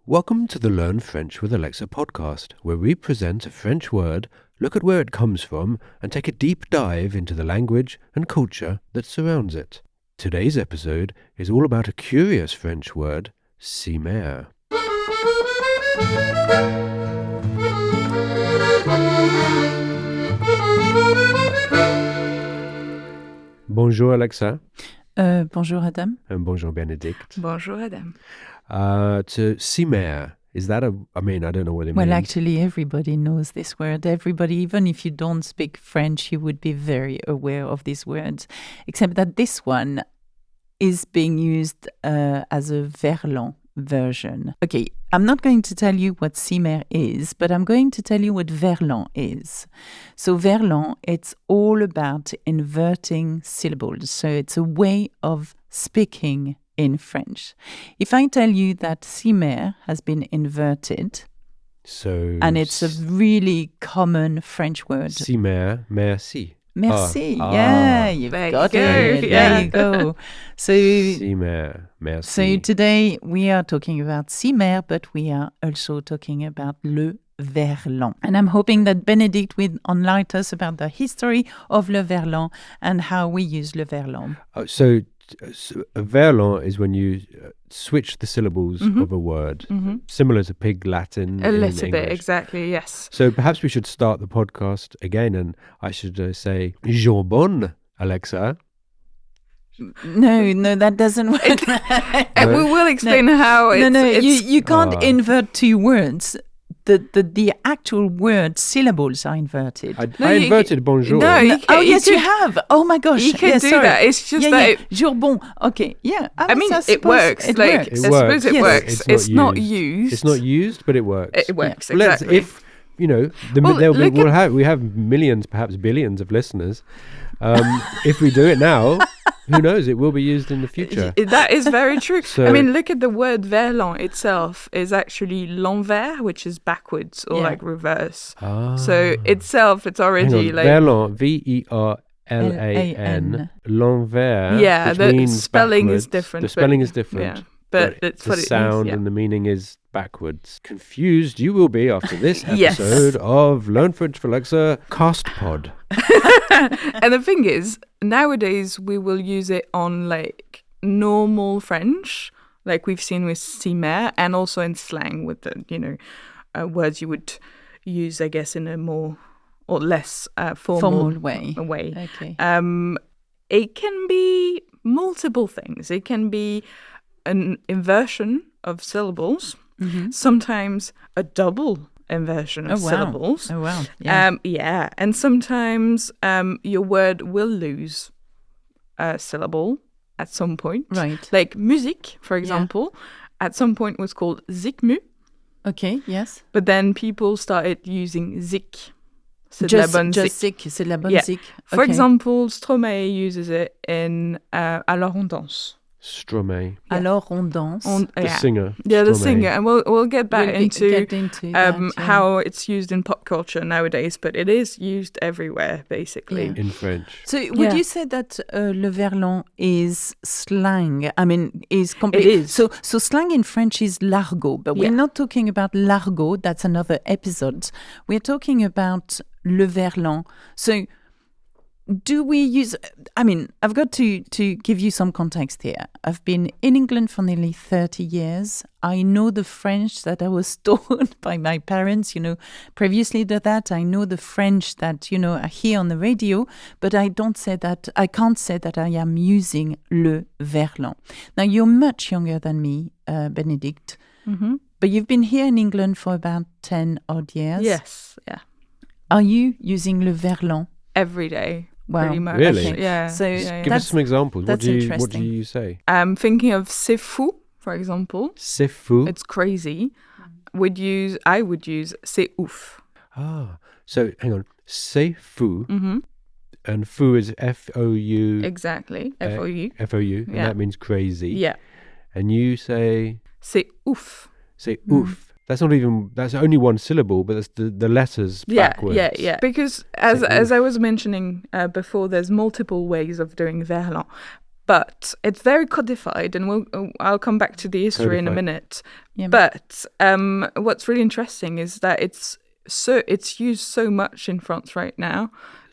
Welcome to the Learn French with Alexa podcast, where we present a French word, look at where it comes from, and take a deep dive into the language and culture that surrounds it. Today's episode is all about a curious French word, cimer. Bonjour Alexa. Bonjour Adam. And bonjour Benedict. Bonjour Adam. To cimer, is that I don't know what it means. Well, actually, everybody knows this word. Everybody, even if you don't speak French, you would be very aware of these words, except that this one is being used as a Verlan version. Okay, I'm not going to tell you what cimer is, but I'm going to tell you what Verlan is. So Verlan, it's all about inverting syllables. So it's a way of speaking in French. If I tell you that cimer has been inverted, and it's a really common French word. Cimer, merci. Merci. You've got it. Yeah. There you go. So, cimer, merci. So today we are talking about cimer, but we are also talking about le Verlan. And I'm hoping that Benedict will enlighten us about the history of le Verlan and how we use le Verlan. So a Verlan is when you switch the syllables of a word, similar to Pig Latin. A little English. bit, exactly, yes. So perhaps we should start the podcast again, and I should say jambon, Alexa. No, that doesn't work. And we will explain how it's... You can't invert two words. The actual word syllables are inverted. I inverted bonjour. No, you can, yes, you have. Oh my gosh. You can do that. It's just that... Jambon. Okay, yeah. I mean, it works. It like, works. I suppose it Yes. works. It's not used. It's not used, but it works. It works, Well, exactly. If, we have millions, perhaps billions of listeners. If we do it now, who knows? It will be used in the future. That is very true. So, I mean, look at the word Verlan itself is actually l'envers, which is backwards or like reverse. So itself, it's already like... Verlan, Verlan, l'envers, yeah, the means spelling backwards. is different. The spelling is different. Yeah. But it's the what it sound means, and the meaning is backwards. Confused you will be after this Yes. episode of Learn French for Alexa Cast Pod. And the thing is, nowadays we will use it on like normal French, like we've seen with cimer, and also in slang with the words you would use, I guess, in a more or less formal way. Okay. It can be multiple things. It can be an inversion of syllables, sometimes a double inversion of syllables. Oh, wow. Yeah. And sometimes your word will lose a syllable at some point. Right. Like musique, for example, at some point was called zikmu. Okay, yes. But then people started using zik. Just zik, c'est de la bonne zik. For example, Stromae uses it in Alors on danse. Stromae. Yeah. Alors on danse. The singer. Yeah, the Stromae. singer. And we'll get back into that, how it's used in pop culture nowadays, but it is used everywhere, basically. In French. So would you say that le Verlan is slang? I mean, is It is. So slang in French is l'argot, but we're not talking about l'argot. That's another episode. We're talking about le Verlan. So do we use... I mean, I've got to give you some context here. I've been in England for nearly 30 years. I know the French that I was taught by my parents, previously to that. I know the French that, I hear on the radio, but I can't say that I am using le Verlan. Now, you're much younger than me, Benedict, but you've been here in England for about 10 odd years. Yes, yeah. Are you using le Verlan? Every day. Wow. Pretty much. Really? Okay. Yeah. So Give us some examples. What that's do interesting. you say? I'm thinking of c'est fou, for example. C'est fou. It's crazy. I would use c'est ouf. So hang on. C'est fou. And fou is F-O-U. Exactly. F-O-U. F-O-U. And that means crazy. Yeah. And you say... C'est ouf. C'est ouf. That's only one syllable, but that's the letters backwards. Yeah. Because as I was mentioning before, there's multiple ways of doing Verlan. but it's very codified, and I'll come back to the history in a minute. Yeah. But what's really interesting is that it's used so much in France right now.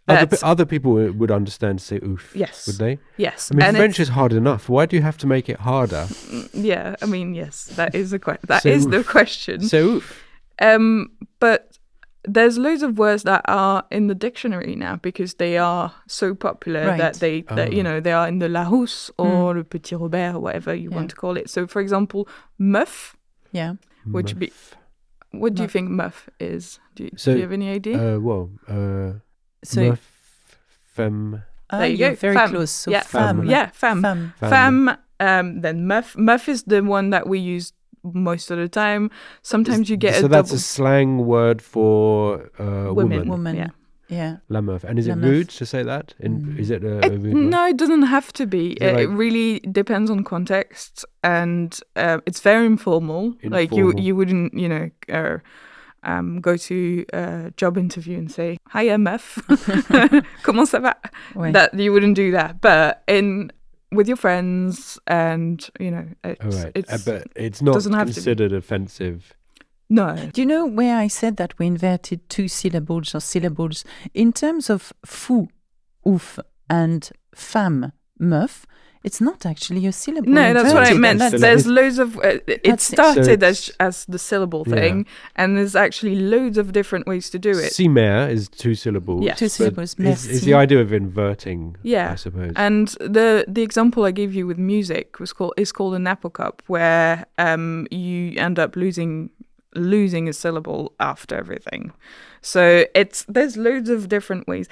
Other people would understand to say oof, yes, would they? Yes. I mean, French is hard enough. Why do you have to make it harder? Yeah, I mean, yes, that is the question. So oof. But there's loads of words that are in the dictionary now because they are so popular that they are in the Larousse or le Petit Robert, whatever you want to call it. So, for example, meuf. Yeah. What do you think meuf is? Do you have any idea? So meuf, femme. There you go. Very femme. close. So yeah, femme. Yeah, femme. Femme. Then meuf. Meuf is the one that we use most of the time. Sometimes you get that's a slang word for woman. Woman. Yeah. La meuf. And is it rude to say that? Is it a rude word? No, it doesn't have to be. It really depends on context, and it's very informal. Like you wouldn't, go to a job interview and say, "Hiya, meuf, comment ça va?" Ouais. That you wouldn't do that, but with your friends, and but it's not considered offensive. No. Do you know where I said that we inverted two syllables or syllables in terms of fou, ouf, and femme, meuf? It's not actually a syllable. No, that's what I meant. There's loads of. It started as the syllable thing, and there's actually loads of different ways to do it. Cimer is two syllables. Yeah, two syllables. It's the idea of inverting. Yeah, I suppose. And the example I gave you with music is called an apocope, where you end up losing a syllable after everything. So there's loads of different ways.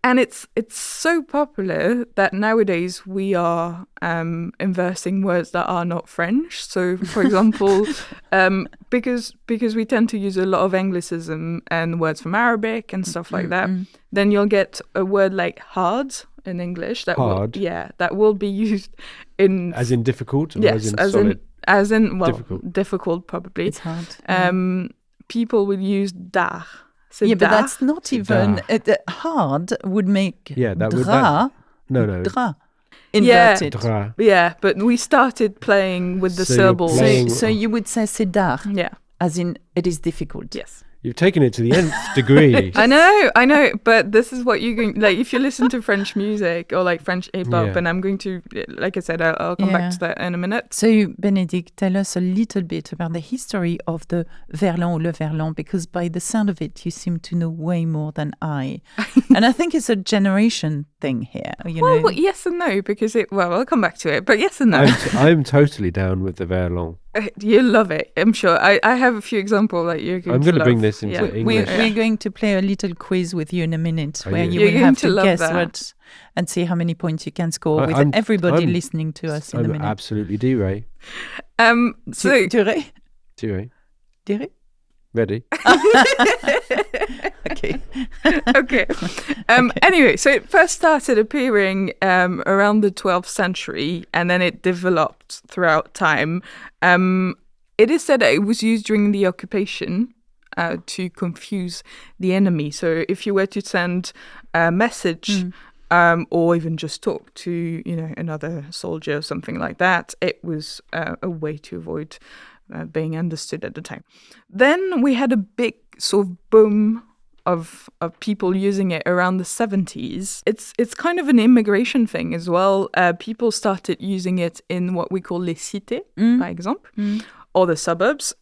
And it's so popular that nowadays we are inversing words that are not French. So, for example, because we tend to use a lot of Anglicism and words from Arabic and stuff like that, then you'll get a word like hard in English that will be used in as in difficult, or yes, as in solid? Difficult probably. It's hard. People will use dar. So but that's not even hard. Would make dra. Dra. Inverted. Dra. Yeah, but we started playing with the syllables. So you would say c'est dar. Yeah. As in it is difficult. Yes. You've taken it to the nth degree. I know, but this is what you're going, like, if you listen to French music or like French hip-hop, and I'm going to, like I said, I'll come back to that in a minute. So, Benedict, tell us a little bit about the history of the Verlan or le Verlan, because by the sound of it, you seem to know way more than I. And I think it's a generation thing here, Well, yes and no, because I'll come back to it, but yes and no. I'm totally down with the Verlan. You love it, I'm sure. I have a few examples that you're going to love. I'm going to bring this into English. We're going to play a little quiz with you in a minute where you will have to guess what and see how many points you can score with everybody listening to us in a minute. Absolutely duré. Duré? Ready? Okay. Okay. Anyway, so it first started appearing around the 12th century, and then it developed throughout time. It is said that it was used during the occupation to confuse the enemy. So if you were to send a message or even just talk to another soldier or something like that, it was a way to avoid being understood at the time. Then we had a big sort of boom of people using it around the 70s. It's kind of an immigration thing as well. People started using it in what we call les cités, by example, or the suburbs,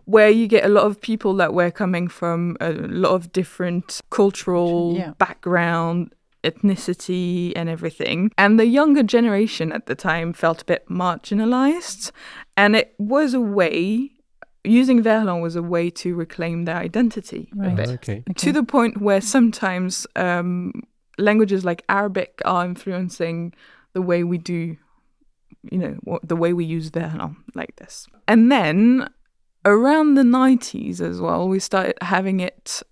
where you get a lot of people that were coming from a lot of different cultural background, ethnicity and everything. And the younger generation at the time felt a bit marginalized. And it was a way, using Verlan was a way to reclaim their identity a bit. Okay. To the point where sometimes languages like Arabic are influencing the way we do, the way we use Verlan like this. And then around the 90s as well, we started having it.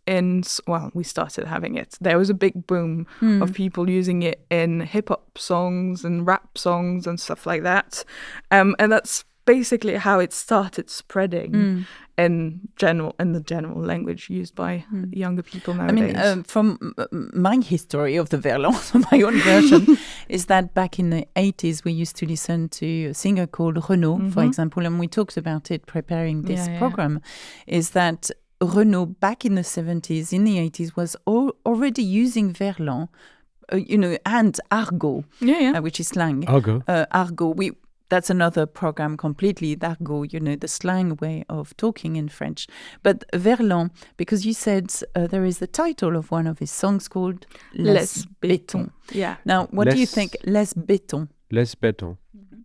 There was a big boom of people using it in hip-hop songs and rap songs and stuff like that. And that's basically how it started spreading in the general language used by younger people nowadays. I mean, from my history of the Verlan, so my own version, is that back in the 80s, we used to listen to a singer called Renaud, for example, and we talked about it preparing this program, is that Renaud, back in the 70s, in the 80s, was already using Verlan, and argot, which is slang. Argot. That's another program completely, d'argot, the slang way of talking in French. But Verlan, because you said there is the title of one of his songs called Les Béton. Yeah. Now, what do you think? Les Béton. Les Béton.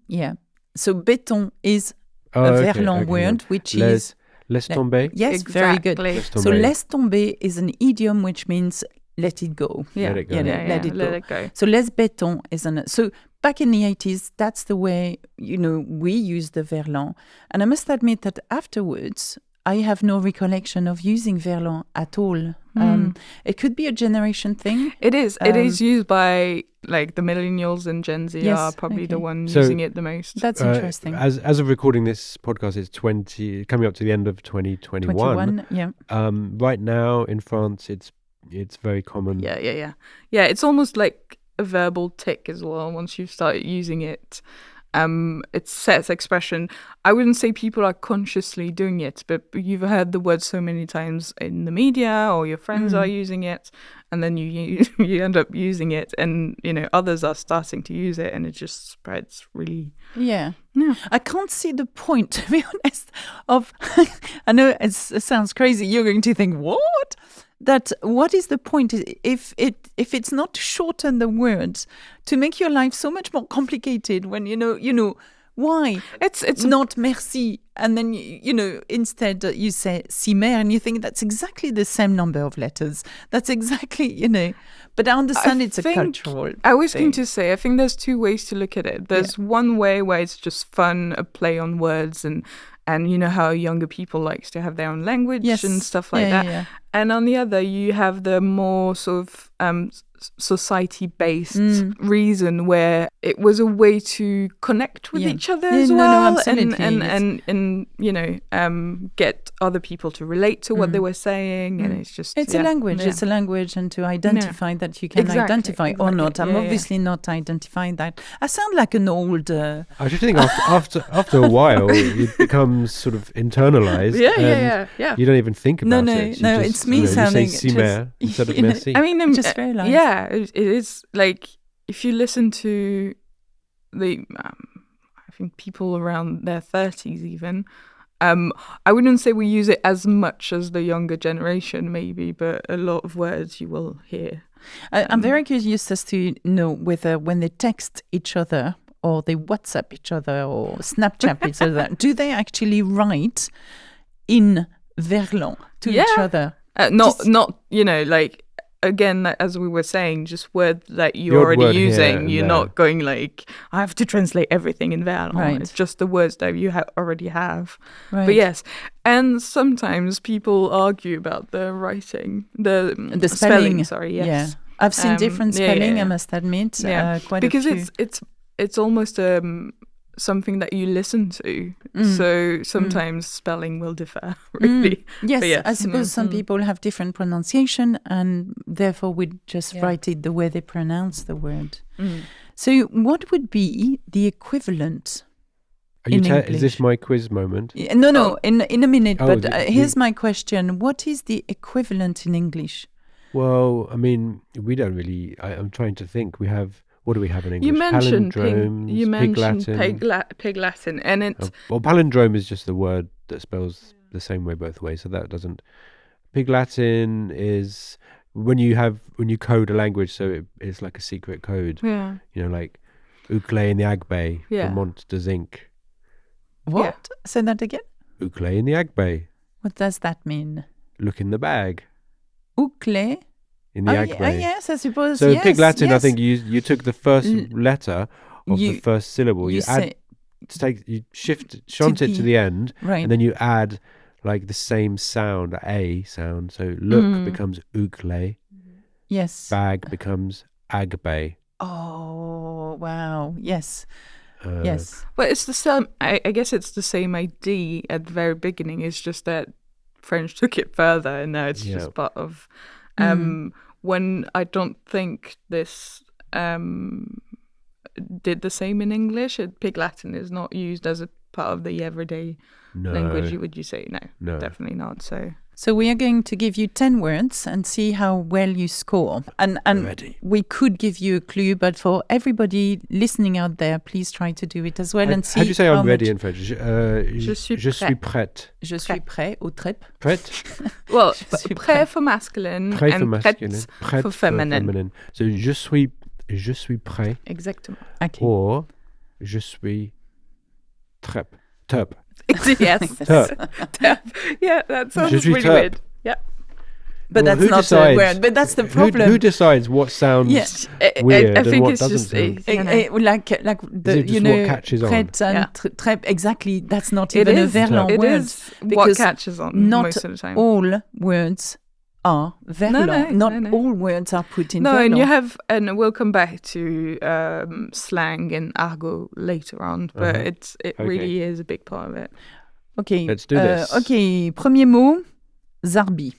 Yeah. So béton is a Verlan word, which is... Laisse tomber. Yes, very good. So laisse tomber is an idiom which means let it go. Yeah. Let it go. Let it go. So les béton is so back in the 80s, that's the way, we used the Verlan. And I must admit that afterwards, I have no recollection of using Verlan at all. It could be a generation thing. It is. It is used by like the millennials and Gen Z are probably the ones using it the most. That's interesting. As of recording this podcast, it's coming up to the end of 2021. Yeah. Right now in France, it's very common. Yeah. It's almost like a verbal tick as well. Once you start using it, it sets expression. I wouldn't say people are consciously doing it, but you've heard the word so many times in the media, or your friends are using it, and then you end up using it, and others are starting to use it, and it just spreads really. Yeah. I can't see the point, to be honest, of I know it sounds crazy. You're going to think, what? That what is the point if it's not to shorten the words, to make your life so much more complicated when why it's not merci, and then instead you say cimer, and you think that's exactly the same number of letters, that's exactly but I understand it's a cultural I was thing. going to say, I think there's two ways to look at it. There's one way where it's just fun, a play on words, and how younger people likes to have their own language and stuff like that. Yeah. And on the other, you have the more sort of society-based reason where it was a way to connect with each other as well, and get other people to relate to what they were saying, and it's just a language. It's a language, and to identify that you can identify or not. I'm obviously not identifying that. I sound like an old. I just think after a while it becomes sort of internalized. Yeah. You don't even think about it. No, it's me sounding. You say cimer instead of merci. I mean, just realized. Yeah, it is like if you listen to the, I think people around their 30s even, I wouldn't say we use it as much as the younger generation maybe, but a lot of words you will hear. I'm very curious as to know whether when they text each other or they WhatsApp each other or Snapchat each other, do they actually write in Verlan to each other? Not like, again, as we were saying, just words that you're already using. You're not going like, I have to translate everything in Verlan. Right. It's just the words that you already have. Right. But yes, and sometimes people argue about the writing, the spelling. Sorry, yes. Yeah. I've seen different spelling, I must admit. Quite because a few. it's almost something that you listen to. So sometimes spelling will differ, really. Yes, I suppose some people have different pronunciation, and therefore we just write it the way they pronounce the word. So what would be the equivalent in English? Is this my quiz moment? No, in a minute. But here's my question. What is the equivalent in English? Well, I mean, we don't really... I'm trying to think. What do we have in English? You mentioned palindromes, Pig Latin, and it. Well, palindrome is just the word that spells the same way both ways, so that doesn't. Pig Latin is when you code a language, so it's like a secret code. Yeah. Like Uclé in the Agbe, Vermont de Zinc. What? Yeah. Say that again. Uclé in the Agbe. What does that mean? Look in the bag. Uclé. In the Agbe. Yes, I suppose. So in Pig Latin, I think you took the first letter of the first syllable. You shunt it to the end, right. And then you add like the same sound, a sound. So look becomes uclé. Yes. Bag becomes agbe. Oh wow! Yes. Yes. Well, it's the same. I guess it's the same idea at the very beginning. It's just that French took it further, and now it's just part of. When I don't think this did the same in English. Pig Latin is not used as a part of the everyday language. Would you say no? Definitely not. So we are going to give you 10 words and see how well you score. And Ready. we could give you a clue, but for everybody listening out there, please try to do it as well and see. How do you say I'm ready much... in French? Je suis prête. Je suis prêt au trip. Prête? Well, suis prêt for masculine Prêt and for masculine. prête for feminine. So je suis prêt. Exactement. Okay. Or je suis terp. Yes. Terp. Yeah, that sounds Je suis really terp. weird. Yeah. But Well, that's who not decides? a word. But that's the problem. Who decides what sounds Yes. weird I think and what it's doesn't just sound? Like the it just you know what catches on? prête and Yeah. trep, exactly. That's not It even is. a Verlan It word. is what because catches on not most of the time. all words are Verlan. No. Not all words are put in No, Verlan. and you have, and we'll come back to slang and argot later on, but it really is a big part of it. Okay. Let's do this. Okay, premier mot, zarbi.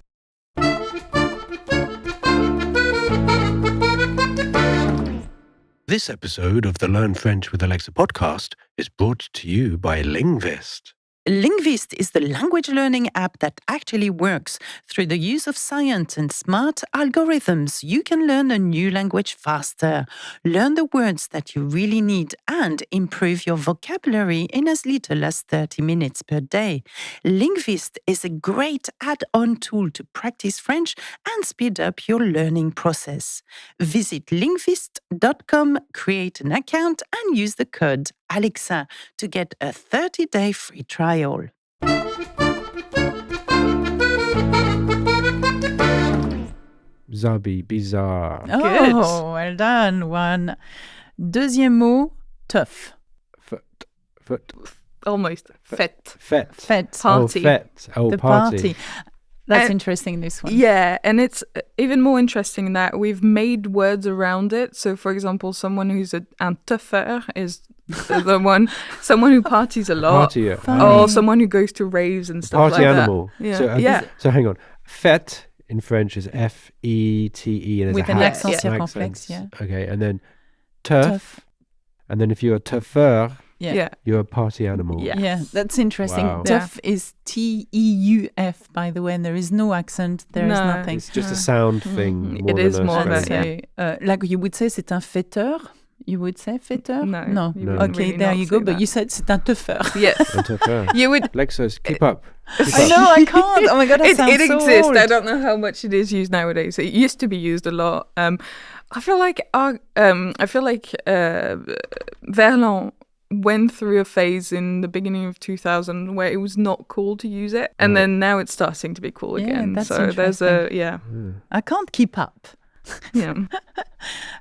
This episode of the Learn French with Alexa podcast is brought to you by Lingvist. Lingvist is the language learning app that actually works. Through the use of science and smart algorithms, you can learn a new language faster, learn the words that you really need, and improve your vocabulary in as little as 30 minutes per day. Lingvist is a great add-on tool to practice French and speed up your learning process. Visit lingvist.com, create an account, and use the code Alexa to get a 30-day free trial. Zabi, bizarre. Oh, well done. One. Deuxième mot, tough. Foot. Almost. Fête. Fête. Party. Oh, fête. Oh, The party. That's interesting, this one. Yeah, and it's even more interesting that we've made words around it. So, for example, someone who's un tutor is the one, someone who parties a lot, Partier. Funny. or someone who goes to raves and stuff Party like animal. that. Yeah. So, Yeah. So hang on. Fête in French is F-E-T-E and With there's an a accent hat. circonflexe, yeah. Okay, and then turf. Tough. And then if you're a turfeur, Yeah. you're a party animal. Yeah. Yeah, that's interesting. Wow. Tough is T-E-U-F, by the way, and there is no accent. There is No. nothing. It's just a sound thing. It More than is a more spelling. that, yeah. Like you would say, c'est un fêteur. You would say fêteur? No, you wouldn't Okay, really there not you say go. But that. you said c'est un teufeur. Yes. A turfeur. You would. Lexus, keep up. Keep I up. know, I can't. Oh my God, that sounds It so exists. old. I don't know how much it is used nowadays. It used to be used a lot. I feel like Verlan went through a phase in the beginning of 2000 where it was not cool to use it, and then now it's starting to be cool Yeah, again. that's So there's I can't keep up. yeah.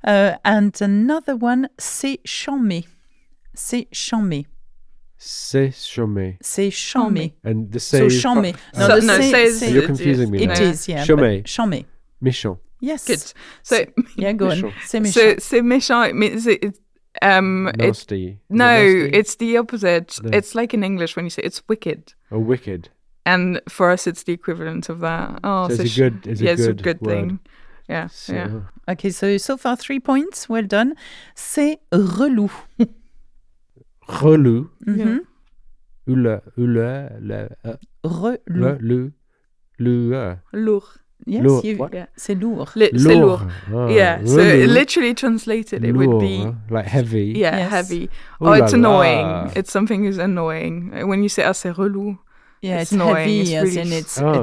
And another one, c'est chambé. C'est chambé. C'est chômé. C'est chambé. And the So say. chambé. So- no, say- c'est- You're confusing me It now. is, yeah. Chambé. but Chambé. Méchant. Yes. Good. So Yeah, go on. Méchant. C'est méchant. so c'est méchant. It means it's Nasty. Is it no, nasty? it's the opposite. No. It's like in English when you say it's wicked. Oh, wicked. And for us, it's the equivalent of that. Oh, So it's a good. It's yeah, a it's a good, good word. thing. Yeah, So, yeah. Okay, so far 3 points. Well done. C'est relou. Relou. Mhm. Le. Relou. Lourd. Yes, Lourd. you, What? Yeah. c'est lourd. C'est lourd. Ah, Yeah. So relou. literally translated, it would be Lourd, like heavy. yeah, Yes. heavy. Ooh Or it's la annoying. la. It's something is annoying. When you say ah c'est relou, Yeah, It's it's annoying, heavy it's as really in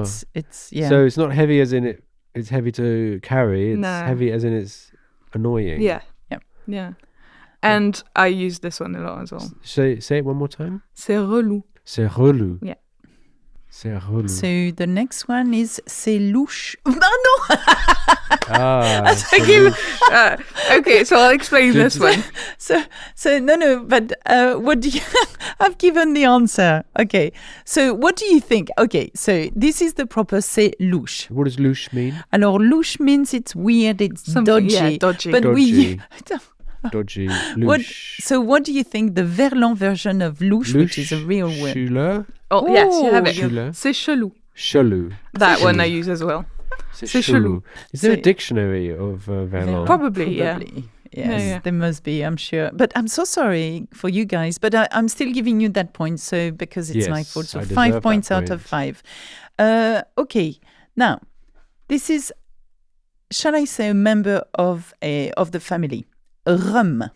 s- it's yeah. So it's not heavy as in it's heavy to carry. It's No. heavy as in it's annoying. yeah, Yep. yeah. And I use this one a lot as well. Say it one more time. C'est relou. C'est relou. Yeah. C'est relou. So the next one is c'est louche. Oh no! Ah. c'est I give- louche. Okay, so I'll explain this one. So no, but what do you? I've given the answer. Okay, so what do you think? Okay, so this is the proper c'est louche. What does louche mean? Alors louche means it's weird, it's Something- dodgy. yeah, dodgy. But Dodgy. dodgy, What, louche. so what do you think the Verlan version of louche, which is a real word? Chuleux, Oh, yes, you have it. Chuleux. C'est chelou. Chelou. That one I Chelou. use as well. C'est C'est chelou. Is there a So- dictionary of Verlan? Probably, yeah. Yes, yeah. there must be, I'm sure. But I'm so sorry for you guys, but I'm still giving you that point, so because it's my Yes, fault. So I 5 deserve points that out of point. 5. Okay, now, this is, shall I say, a member of the family. Rhum.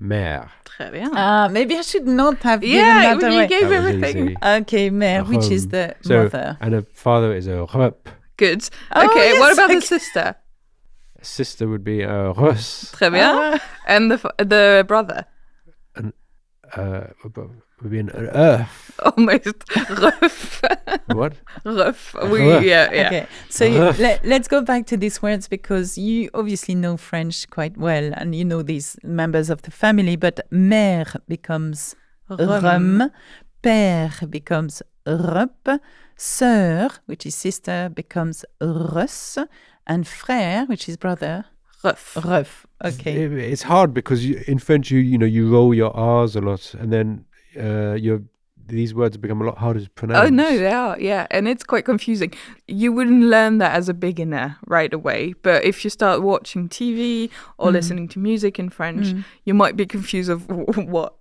Mère. Très bien. Maybe I should not have given Yeah, that you away. gave That was everything. easy. Okay, mère, which is Rhum. the So, mother. and a father is a rup. Good. Oh, Okay, what yes, about okay. the sister? A sister would be a russ. Très bien. Ah. And the brother? Would be an earth. Almost. Ruf. What? Ruf. Ruf. Yeah. Okay, so let's go back to these words because you obviously know French quite well and you know these members of the family, but mère becomes rhum, père becomes rup, sœur, which is sister, becomes russ, and frère, which is brother, Ruf. ruf. Okay. It's hard because in French you roll your R's a lot, and then these words become a lot harder to pronounce. Oh, no, they are. Yeah. And it's quite confusing. You wouldn't learn that as a beginner right away. But if you start watching TV or listening to music in French, you might be confused of what,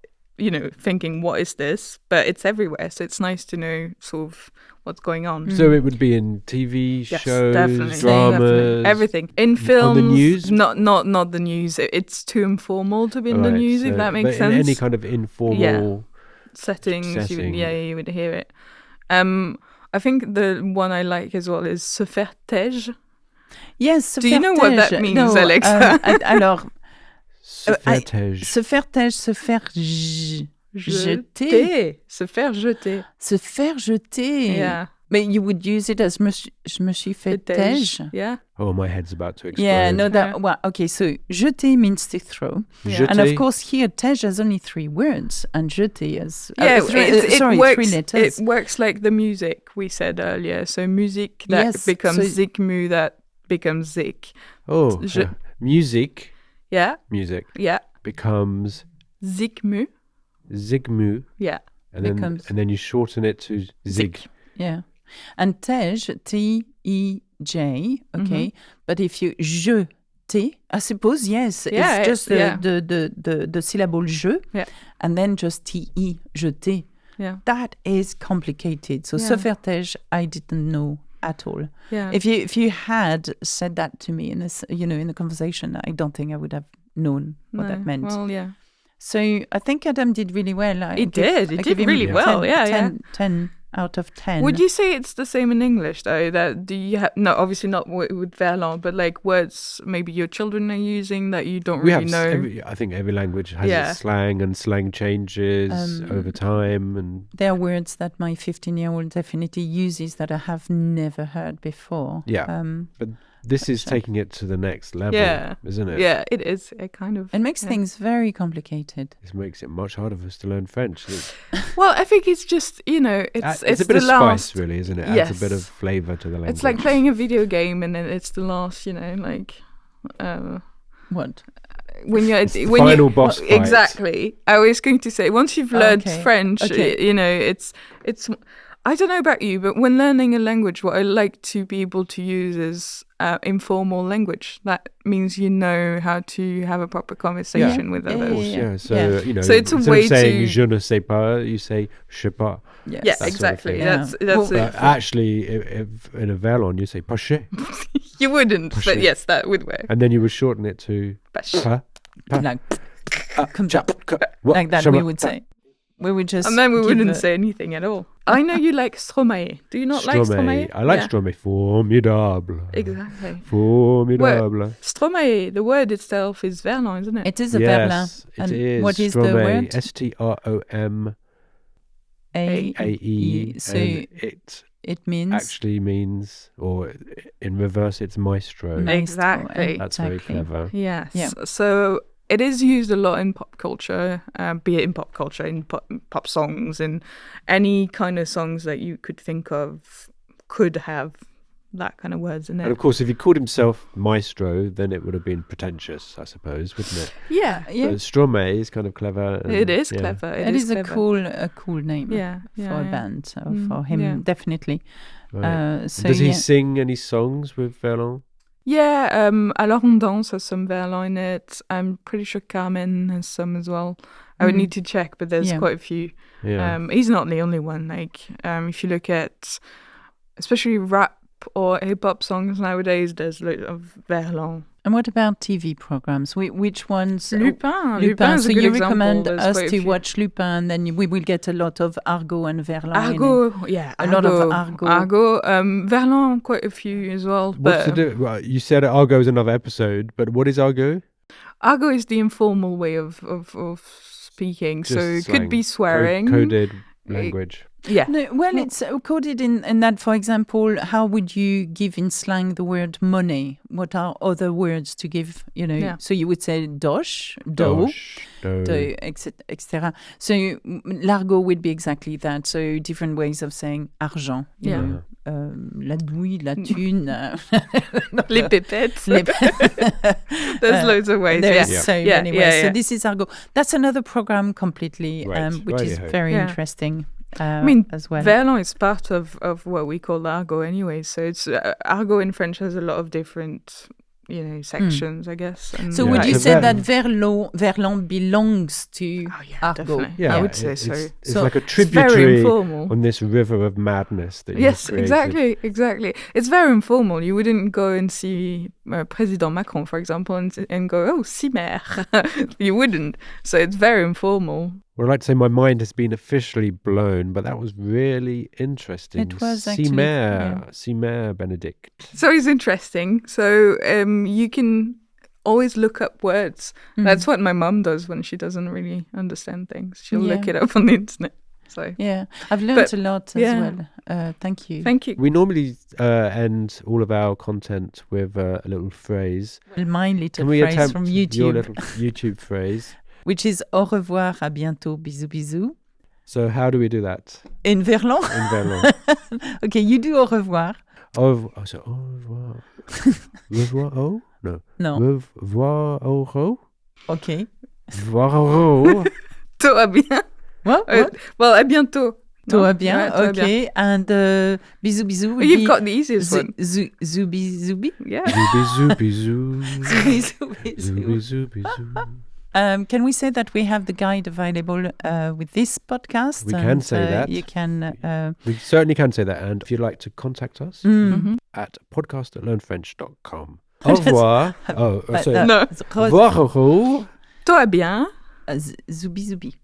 thinking, what is this? But it's everywhere. So it's nice to know sort of what's going on. So it would be in TV Yes, shows, definitely. dramas, Definitely. Everything. In films. on the news. Not the news. It's too informal to be in the Right, news, if so- that makes but sense. in any kind of informal. settings. setting. You would hear it. I think the one I like as well is se faire têche. Yes, Do you know what that têche. means, No, Alexa? alors, Se faire têche. se faire têche, se faire jeter. Se faire jeter. Se faire jeter. Yeah. But you would use it as je me suis fait têche. Yeah. Oh, my head's about to explode. Yeah, no, Yeah. well, okay, so jeter means to throw. Yeah. And of Jeter. course, here, tèche has only 3 words, and jeter has it works, 3 letters. It works like the music we said earlier. So music that Yes, becomes so- zikmu, that becomes zik. Oh, Je- music Yeah. becomes Zikmu. zigmu, Yeah. and then Becomes- and then you shorten it to zig. Yeah. And tèche, T-E-J, okay? But if you jeter, I suppose, yes, Yeah, it's just yeah. the syllable je, Yeah. and then just T-E, jeter. Yeah. That is complicated. So, Yeah. se faire tèche, I didn't know at all. Yeah. If you had said that to me in this, in the conversation, I don't think I would have known what that No, meant. Well, yeah. So I think Adam did really well. I It did. It I did give him really well. 10, Yeah, 10, 10 out of 10. Would you say it's the same in English though? That do you have no, obviously not with Verlan, but like words maybe your children are using that you don't We really have. know. I think every language has Yeah. its slang, and slang changes over time. And There are words that my 15-year-old definitely uses that I have never heard before. Yeah. But this is taking it to the next level, Yeah. isn't it? Yeah, it is. It kind of. It makes yeah. things very complicated. This makes it much harder for us to learn French. Well, I think it's just it's a bit the of last. spice, really, isn't it? Yes. Adds a bit of flavour to the language. It's like playing a video game, and then it's the last. What? When you're It's the when final you, boss fight. Exactly. I was going to say once you've learned Okay. French, Okay. it's. I don't know about you, but when learning a language, what I like to be able to use is informal language. That means you know how to have a proper conversation with Yeah, others. yeah. So Yeah. So it's a instead way of saying to- je ne sais pas, you say je sais pas. Yes. Yes, That sort of exactly. thing. That's Well, it. But actually, if in a Verlan, you say pas cher, You wouldn't, Push but it. yes, that would work. and then you would shorten it to Bash. pa. Like, comes up What? like that, we would say. We would just. And then we give wouldn't a- say anything at all. I know you like Stromae. Do you not like Stromae? I like Yeah, Stromae. Formidable. Exactly. Formidable. Stromae, the word itself is Verlan, isn't it? It is a Verlan. Yes, it And is. what is the Stromae, word? Stromae. So And it it means actually means, or in reverse, it's maestro. maestro. Exactly. That's very clever. Yes. Yeah. So it is used a lot in pop culture, be it in pop culture, in pop songs, in any kind of songs that you could think of could have that kind of words in And it. of course, if he called himself Maestro, then it would have been pretentious, I suppose, wouldn't it? Yeah, Yeah. Stromae is kind of clever. And, it is yeah. clever. It is a clever. cool name Yeah, for a band. So for him, yeah. definitely. Right. So Does he yeah. sing any songs with Verlan? Yeah, Alors on danse has some Verlan in it. I'm pretty sure Carmen has some as well. I would need to check, but there's quite a few. Yeah. He's not the only one. Like, if you look at, especially rap or hip hop songs nowadays, there's loads of Verlan. And what about TV programs? Which ones? Lupin. Lupin. is So a good you example. recommend There's us quite a to few. watch Lupin, then we will get a lot of Argot and Verlan. Argot, yeah, A lot of Argot. Argot, Verlan, quite a few as well. What's But to do? Well, you said Argo is another episode, but what is Argo? Argot is the informal way of speaking. Just so it slang. could be swearing. Coded language. Yeah. No, well, it's coded in that, for example, how would you give in slang the word money? What are other words to give, Yeah. So you would say dosh, do, etc. So l'argot would be exactly that. So different ways of saying argent. you Yeah. know, la douille, la thune. Les pépettes. Les- There's loads of ways. There's Yeah. so Yeah, many ways. yeah, So yeah. this is argot. That's another program completely, Right. which is Righty-ho. very Yeah. interesting. I mean, as well. Verlan is part of what we call argot anyway. So it's argot in French has a lot of different, sections, I guess. And So Yeah. would you So say Verlan- that Verlan belongs to Oh, yeah, argot? definitely. Yeah, I would say it's, so. It's So like a It's very tributary informal. on this river of madness that Yes, you've created. exactly. It's very informal. You wouldn't go and see President Macron, for example, and go, oh, Cimer. You wouldn't. So it's very informal. Well, I'd like to say my mind has been officially blown, but that was really interesting. It was actually, Cimer Benedict. So it's interesting. So you can always look up words. That's what my mum does when she doesn't really understand things. She'll look Yeah. it up on the internet. So Yeah, I've learned But, a lot as yeah. well. Thank you. thank you. We normally end all of our content with a little phrase. Well, my little Can we phrase attempt from your YouTube, little YouTube phrase? which is au revoir, à bientôt, bisous, bisous. So how do we do that In Verlan? in Verlan? Okay, you do au revoir. Au revoir. Revoir au? No. No. Revoir au revoir? Okay. Voir au revoir. Tout va bien. What? Well, à bientôt. Tout No? va bien. Ouais, tout va bien. Okay. And bisous, bisous. would You've be got the easiest one. Zubi, zubi. Yeah. Bisou bisou. Zubi, zubi, zubi. Bisou bisou. Can we say that we have the guide available with this podcast? We can say that. You can. We certainly can say that. And if you'd like to contact us Mm. at podcast@learnfrench.com. Au revoir. Oh, sorry. No. Voir au revoir. Tout va bien. Zubi, zubi.